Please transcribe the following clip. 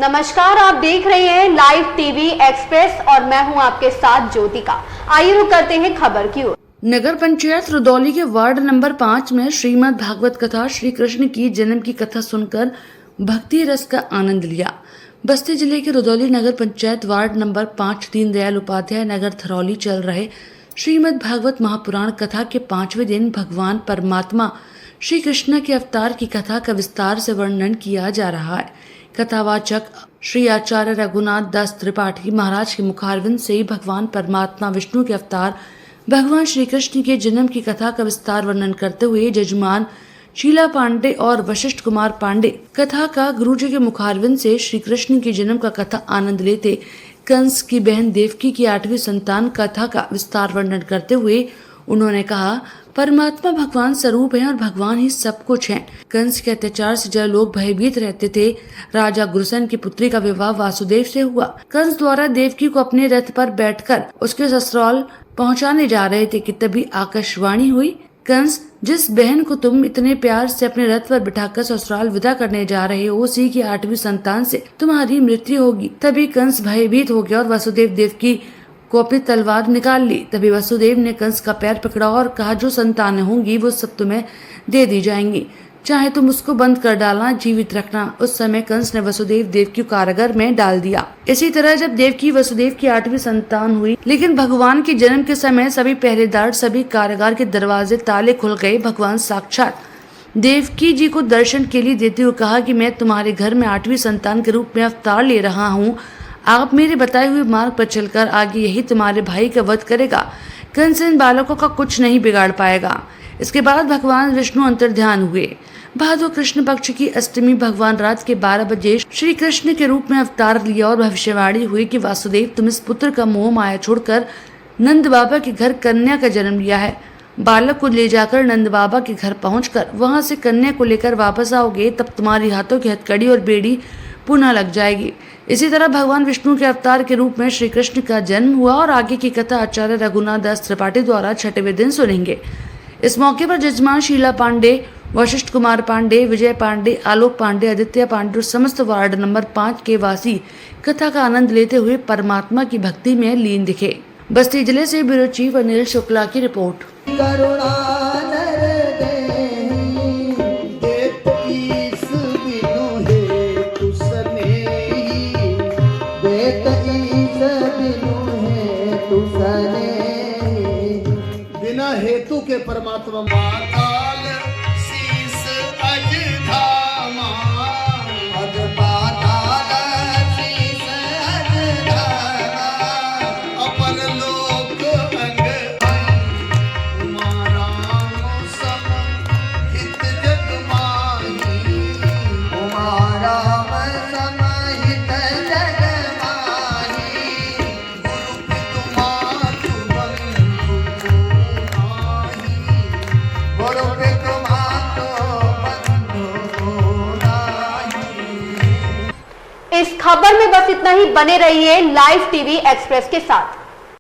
नमस्कार, आप देख रहे हैं लाइव टीवी एक्सप्रेस और मैं हूं आपके साथ ज्योतिका। आइए रुक करते हैं खबर की ओर। नगर पंचायत रुदौली के वार्ड नंबर 5 में श्रीमद् भागवत कथा श्री कृष्ण की जन्म की कथा सुनकर भक्ति रस का आनंद लिया। बस्ती जिले के रुदौली नगर पंचायत वार्ड नंबर 5 दीनदयाल उपाध्याय नगर थरौली चल रहे श्रीमद् भागवत महापुराण कथा के 5वें दिन भगवान परमात्मा श्री कृष्ण के अवतार की कथा का विस्तार से वर्णन किया जा रहा है। कथावाचक श्री आचार्य रघुनाथ दास त्रिपाठी महाराज के मुखारविंद से ही भगवान परमात्मा विष्णु के अवतार भगवान श्री कृष्ण के जन्म की कथा का विस्तार वर्णन करते हुए जजमान शीला पांडे और वशिष्ठ कुमार पांडे कथा का गुरुजी के मुखारविंद से श्री कृष्ण के जन्म का कथा आनंद लेते कंस की बहन देवकी की 8वीं संतान कथा का विस्तार वर्णन करते हुए उन्होंने कहा, परमात्मा भगवान स्वरूप है और भगवान ही सब कुछ है। कंस के अत्याचार से जब लोग भयभीत रहते थे, राजा गुरसन की पुत्री का विवाह वासुदेव से हुआ। कंस द्वारा देवकी को अपने रथ पर बैठकर उसके ससुराल पहुंचाने जा रहे थे कि तभी आकाशवाणी हुई, कंस, जिस बहन को तुम इतने प्यार से अपने रथ पर बिठाकर ससुराल विदा करने जा रहे हो, उसी की 8वीं संतान से तुम्हारी मृत्यु होगी। तभी कंस भयभीत हो गया और वासुदेव देवकी को अपनी तलवार निकाल ली। तभी वसुदेव ने कंस का पैर पकड़ा और कहा, जो संतानें होंगी वो सब तुम्हें दे दी जाएंगी, चाहे तुम उसको बंद कर डालना, जीवित रखना। उस समय कंस ने वसुदेव देवकी को कारागार में डाल दिया। इसी तरह जब देवकी वसुदेव की 8वीं संतान हुई, लेकिन भगवान के जन्म के समय सभी पहरेदार, सभी कारागार के दरवाजे ताले खुल गए। भगवान साक्षात देवकी जी को दर्शन के लिए देते हुए कहा कि मैं तुम्हारे घर में 8वीं संतान के रूप में अवतार ले रहा हूँ। आप मेरे बताए हुए मार्ग पर चलकर आगे यही तुम्हारे भाई का वध करेगा। कंस इन बालकों का कुछ नहीं बिगाड़ पाएगा। इसके बाद भगवान विष्णु अंतर्ध्यान हुए। भादो कृष्ण पक्ष की अष्टमी भगवान रात के 12 बजे श्री कृष्ण के रूप में अवतार लिया और भविष्यवाणी हुई कि वासुदेव, तुम इस पुत्र का मोह माया छोड़कर नंद बाबा के घर कन्या का जन्म लिया है। बालक को ले जाकर नंद बाबा के घर पहुंचकर वहां से कन्या को लेकर वापस आओगे, तब तुम्हारी हाथों की हथकड़ी और बेड़ी पुनः लग जाएगी। इसी तरह भगवान विष्णु के अवतार के रूप में श्री कृष्ण का जन्म हुआ और आगे की कथा आचार्य रघुनाथ दास त्रिपाठी द्वारा 6वें दिन सुनेंगे। इस मौके पर जजमान शीला पांडे, वशिष्ठ कुमार पांडे, विजय पांडे, आलोक पांडे, आदित्य पांडे और समस्त वार्ड नंबर 5 के वासी कथा का आनंद लेते हुए परमात्मा की भक्ति में लीन दिखे। बस्ती जिले से ब्यूरो चीफ अनिल शुक्ला की रिपोर्ट। बिना हेतु के परमात्मा माताल शीस अज धामा, अज पाताल शीस अज धामा, अपर लोक अंग उमाराम सम हित जग माही, उमाराम सम हित जग माही, गुरु पितु मातु बंधु नाही, गुरु पितु मातु बंधु नाही। इस खबर में बस इतना ही। बने रहिए लाइव टीवी एक्सप्रेस के साथ।